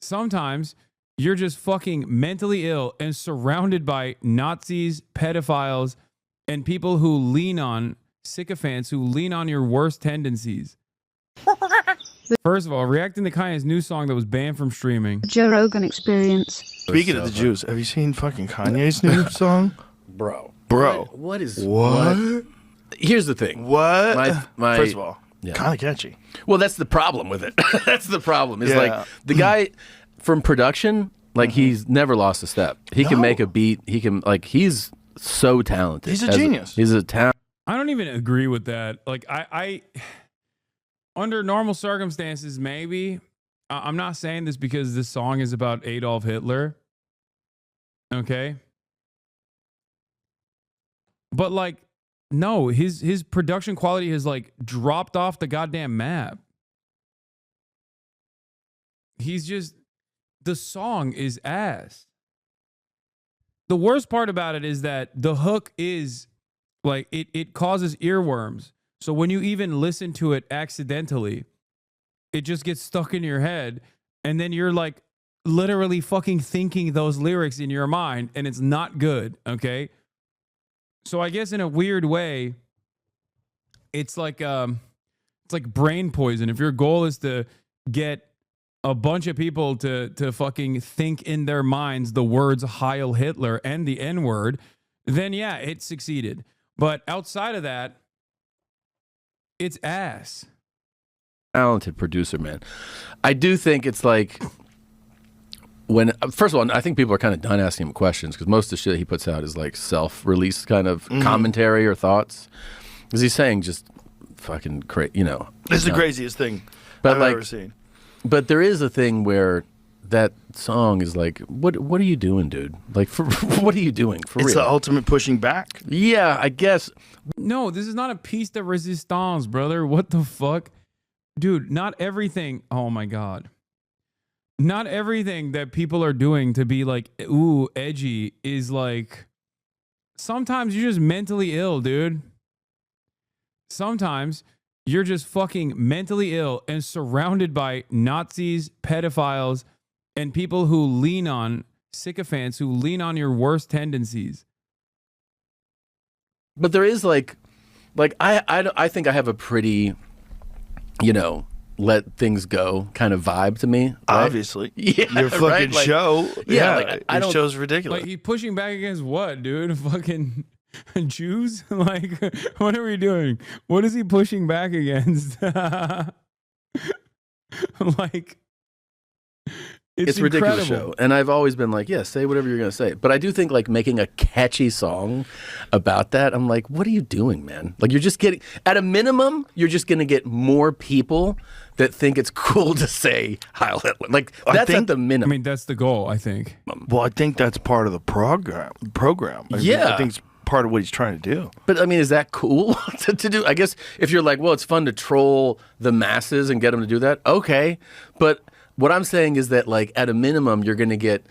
sometimes you're just fucking mentally ill and surrounded by Nazis, pedophiles, and people who lean on sycophants who lean on your worst tendencies. First of all, reacting to Kanye's new song that was banned from streaming. Joe Rogan Experience. Speaking of the Jews, have you seen fucking Kanye's new song? Bro. What? Here's the thing. What? My First of all, kind of catchy. Well, that's the problem with it. That's the problem. Is like the guy from production, like he's never lost a step. He can make a beat. He can he's so talented. He's a genius. He's a talent. I don't even agree with that. Like I under normal circumstances, maybe. I'm not saying this because this song is about Adolf Hitler. Okay. But like, no, his production quality has like dropped off the goddamn map. The song is ass. The worst part about it is that the hook is like, it causes earworms. So when you even listen to it accidentally, it just gets stuck in your head. And then you're like literally fucking thinking those lyrics in your mind, and it's not good. Okay. So I guess in a weird way, it's like brain poison. If your goal is to get a bunch of people to fucking think in their minds the words Heil Hitler and the N-word, then yeah, it succeeded. But outside of that, it's ass. Talented producer, man. I do think it's like when, first of all, I think people are kind of done asking him questions because most of the shit he puts out is like self-released kind of commentary or thoughts. Because he's saying just fucking crazy, This is the craziest thing I've ever seen. But there is a thing where that song is like, what are you doing, dude? Like, what are you doing for real? It's the ultimate pushing back. Yeah, I guess. No, this is not a piece de resistance, brother. What the fuck? Dude, not everything. Oh my God. Not everything that people are doing to be like, ooh, edgy is like, sometimes you're just mentally ill, dude. Sometimes you're just fucking mentally ill and surrounded by Nazis, pedophiles, and people who lean on sycophants who lean on your worst tendencies. But there is like I think I have a pretty, let things go kind of vibe to me. Right? Obviously. Yeah. Your fucking show. Yeah. Your show's ridiculous. Like, he pushing back against what, dude? Fucking Jews? Like, what are we doing? What is he pushing back against? Like, it's ridiculous show. And I've always been like, yeah, say whatever you're going to say. But I do think like making a catchy song about that, I'm like, what are you doing, man? Like you're just getting, at a minimum, you're just going to get more people that think it's cool to say Heil Hitler. Like that's at the minimum. I mean, that's the goal, I think. Well, I think that's part of the program. I think it's part of what he's trying to do. But I mean, is that cool to do? I guess if you're like, well, it's fun to troll the masses and get them to do that. Okay. But what I'm saying is that, like, at a minimum, you're going to get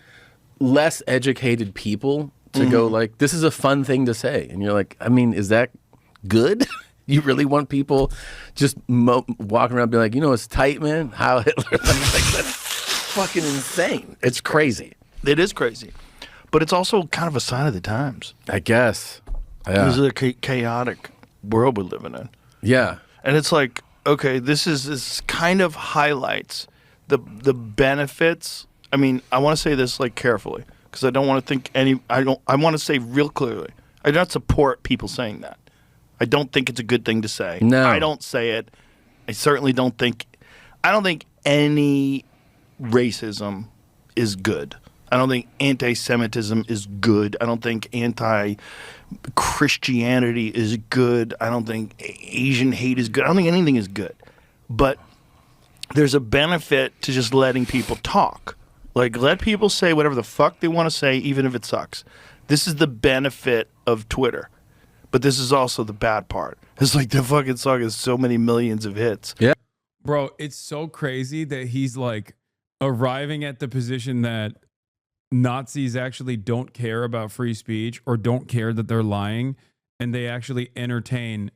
less educated people to go like, this is a fun thing to say. And you're like, I mean, is that good? You really want people just walking around being like, it's tight, man? Heil Hitler. Like, that's fucking insane. It's crazy. It is crazy. But it's also kind of a sign of the times. I guess. Yeah. This is a chaotic world we're living in. Yeah. And it's like, okay, this kind of highlights the benefits. I mean, I want to say this like carefully because I don't want to think I want to say real clearly. I don't support people saying that. I don't think it's a good thing to say. No. I don't say it. I certainly don't think any racism is good. I don't think anti-Semitism is good. I don't think anti-Christianity is good. I don't think Asian hate is good. I don't think anything is good. But there's a benefit to just letting people talk. Like, let people say whatever the fuck they want to say, even if it sucks. This is the benefit of Twitter. But this is also the bad part. It's like the fucking song has so many millions of hits. Yeah. Bro, it's so crazy that he's like arriving at the position that Nazis actually don't care about free speech or don't care that they're lying, and they actually entertain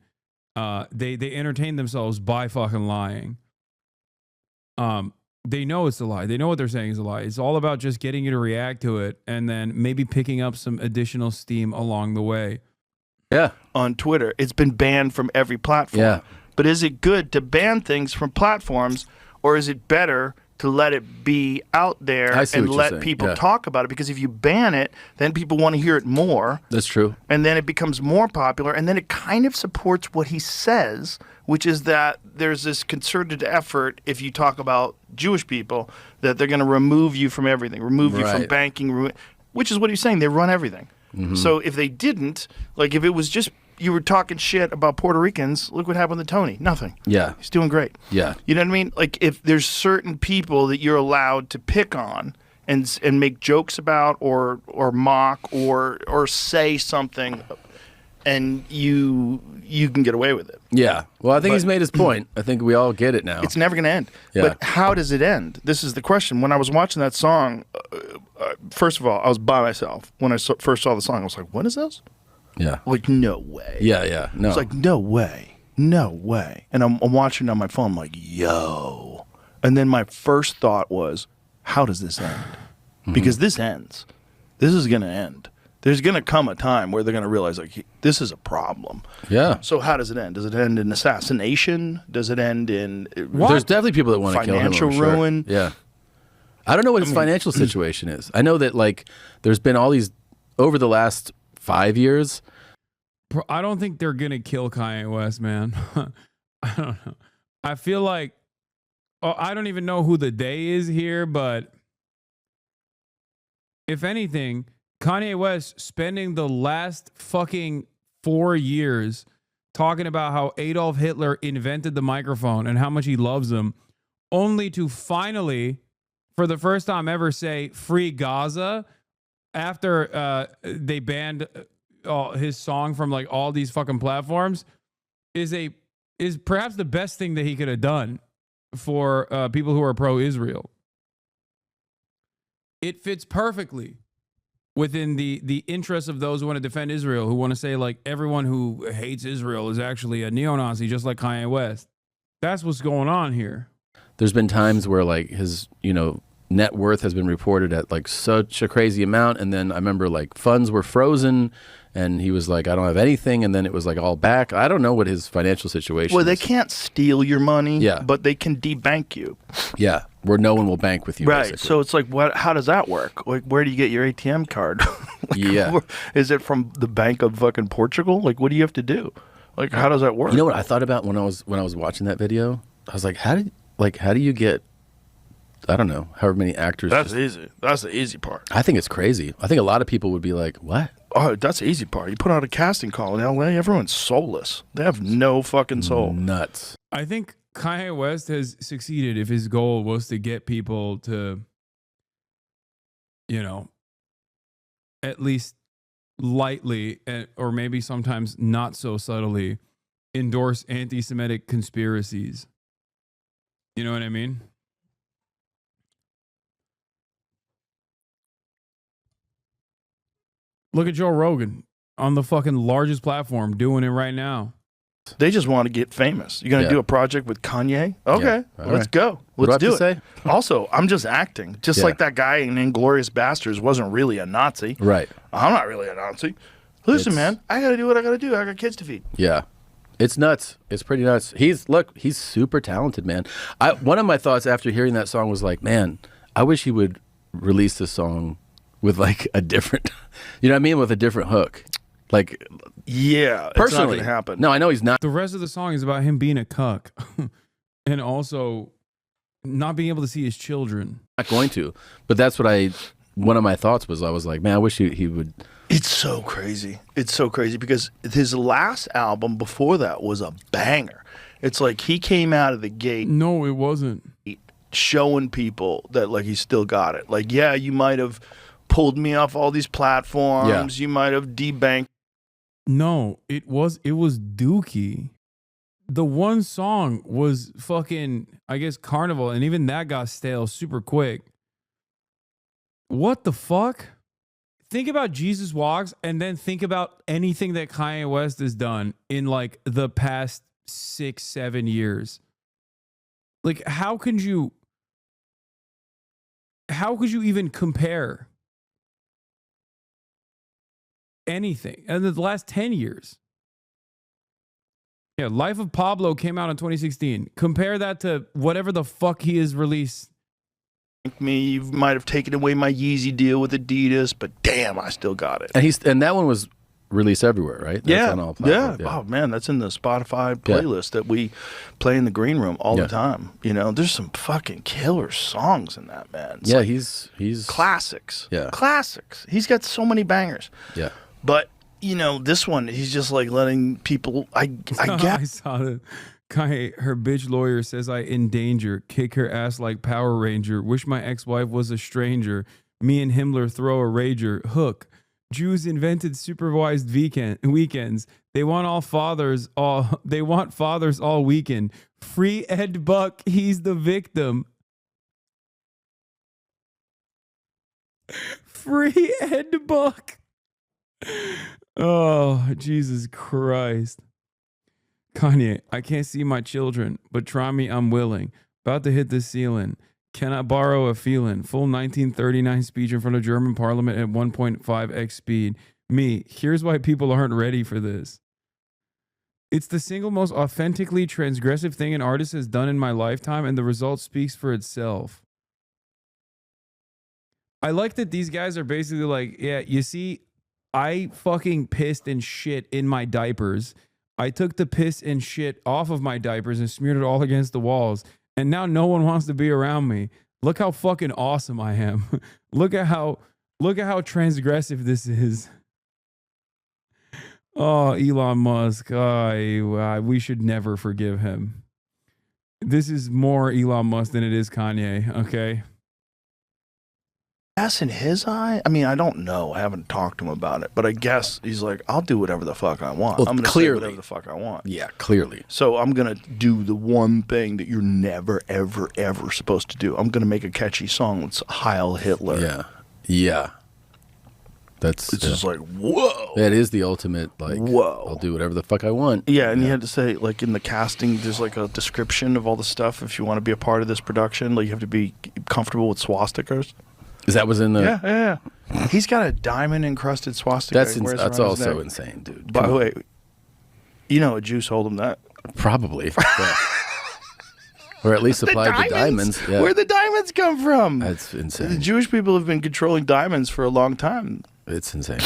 they entertain themselves by fucking lying. they know it's a lie. They know what they're saying is a lie. It's all about just getting you to react to it and then maybe picking up some additional steam along the way. Yeah. On Twitter, it's been banned from every platform. Yeah. But is it good to ban things from platforms, or is it better to let it be out there and let people talk about it? Because if you ban it, then people want to hear it more. That's true. And then it becomes more popular, and then it kind of supports what he says, which is that there's this concerted effort, if you talk about Jewish people, that they're going to remove you from everything, remove you from banking, which is what he's saying. They run everything. Mm-hmm. So if they didn't, like if it was just you were talking shit about Puerto Ricans, look what happened to Tony. Nothing. Yeah. He's doing great. Yeah. You know what I mean? Like if there's certain people that you're allowed to pick on and make jokes about or mock or say something, and you can get away with it. Yeah. Well, I think he's made his point. I think we all get it now. It's never going to end. Yeah. But how does it end? This is the question. When I was watching that song, first of all, I was by myself. When I first saw the song, I was like, what is this? Yeah. Like, no way. Yeah, yeah. No. It's like, no way. No way. And I'm watching it on my phone. I'm like, yo. And then my first thought was, how does this end? Mm-hmm. Because this ends. This is going to end. There's going to come a time where they're going to realize, like, this is a problem. Yeah. So how does it end? Does it end in assassination? Does it end in There's definitely people that want to kill him. Financial ruin? Sure. Yeah. I don't know what his financial situation is. I know that, like, there's been all these, over the last 5 years. I don't think they're going to kill Kanye West, man. I don't know. I feel like, I don't even know who the day is here, but if anything, Kanye West spending the last fucking 4 years talking about how Adolf Hitler invented the microphone and how much he loves him, only to finally, for the first time ever, say free Gaza after they banned his song from like all these fucking platforms, is perhaps the best thing that he could have done for people who are pro-Israel. It fits perfectly within the interests of those who want to defend Israel, who want to say like everyone who hates Israel is actually a neo-Nazi, just like Kanye West. That's what's going on here. There's been times where like his, net worth has been reported at like such a crazy amount, and then I remember like funds were frozen, and he was like, I don't have anything, and then it was like all back. I don't know what his financial situation Well, is. they can't steal your money, Yeah. but they can debank you. Yeah, where no one will bank with you. Right. Basically. So it's like, how does that work? Like, where do you get your ATM card? Yeah. Is it from the Bank of fucking Portugal? Like, what do you have to do? Like, how does that work? You know what I thought about when I was watching that video? I was like, how do you get, I don't know, however many actors? That's easy. That's the easy part. I think it's crazy. I think a lot of people would be like, what? Oh, that's the easy part. You put out a casting call in LA, everyone's soulless. They have no fucking soul. Nuts. I think Kanye West has succeeded if his goal was to get people to, at least lightly, or maybe sometimes not so subtly, endorse anti-Semitic conspiracies. You know what I mean? Look at Joe Rogan on the fucking largest platform doing it right now. They just want to get famous. You're going to do a project with Kanye? Okay, Yeah. let's go. Let's do it. Say? Also, I'm just acting. Just like that guy in Inglourious Bastards wasn't really a Nazi. Right. I'm not really a Nazi. Listen, man, I got to do what I got to do. I got kids to feed. Yeah. It's nuts. It's pretty nuts. He's super talented, man. One of my thoughts after hearing that song was like, man, I wish he would release this song with like a different, with a different hook. Like, yeah, personally, it's not going to happen. No, I know he's not. The rest of the song is about him being a cuck and also not being able to see his children. Not going to, but that's what one of my thoughts was. I was like, man, I wish he would. It's so crazy. It's so crazy because his last album before that was a banger. It's like he came out of the gate. No, it wasn't. Showing people that like he still got it. Like, yeah, you might have pulled me off all these platforms. Yeah. You might have debanked. No, it was Dookie. The one song was fucking, I guess, Carnival, and even that got stale super quick. What the fuck? Think about Jesus Walks and then think about anything that Kanye West has done in like the past 6-7 years. Like, how can you how could you even compare anything in the last 10 years? Yeah, Life of Pablo came out in 2016. Compare that to whatever the fuck he has released. Me, you might have taken away my Yeezy deal with Adidas, but damn, I still got it. And that one was released everywhere, right? That's on all platforms. Oh man, that's in the Spotify playlist that we play in the green room all the time. You know, there's some fucking killer songs in that, man. It's like he's classics. Yeah, classics. He's got so many bangers. Yeah, but you know, this one, he's just like letting people. I get. I saw that. Kanye, her bitch lawyer says I in danger. Kick her ass like Power Ranger. Wish my ex-wife was a stranger. Me and Himmler throw a rager. Hook. Jews invented supervised weekends. They want fathers all weekend. Free Ed Buck. He's the victim. Free Ed Buck. Oh, Jesus Christ. Kanye, I can't see my children, but try me, I'm willing. About to hit the ceiling. Cannot borrow a feeling. Full 1939 speech in front of German parliament at 1.5x speed. Me, here's why people aren't ready for this. It's the single most authentically transgressive thing an artist has done in my lifetime, and the result speaks for itself. I like that these guys are basically like, yeah, you see, I fucking pissed and shit in my diapers. I took the piss and shit off of my diapers and smeared it all against the walls. And now no one wants to be around me. Look how fucking awesome I am. Look at how transgressive this is. Oh, Elon Musk. We should never forgive him. This is more Elon Musk than it is Kanye, okay? Gas in his eye? I mean, I don't know. I haven't talked to him about it, but I guess he's like, I'll do whatever the fuck I want. Well, I'm going to say whatever the fuck I want. Yeah, clearly. So I'm going to do the one thing that you're never, ever, ever supposed to do. I'm going to make a catchy song that's Heil Hitler. Yeah. Yeah. It's just like, whoa. That is the ultimate, like, whoa. I'll do whatever the fuck I want. Yeah, and you had to say, like, in the casting, there's like a description of all the stuff. If you want to be a part of this production, like, you have to be comfortable with swastikas. Is that was in the? Yeah. He's got a diamond encrusted swastika. That's also insane, dude. By the way, you know a Jew sold him that. Probably. Yeah. Or at least supplied the diamonds. Yeah. Where'd the diamonds come from? That's insane. The Jewish people have been controlling diamonds for a long time. It's insane.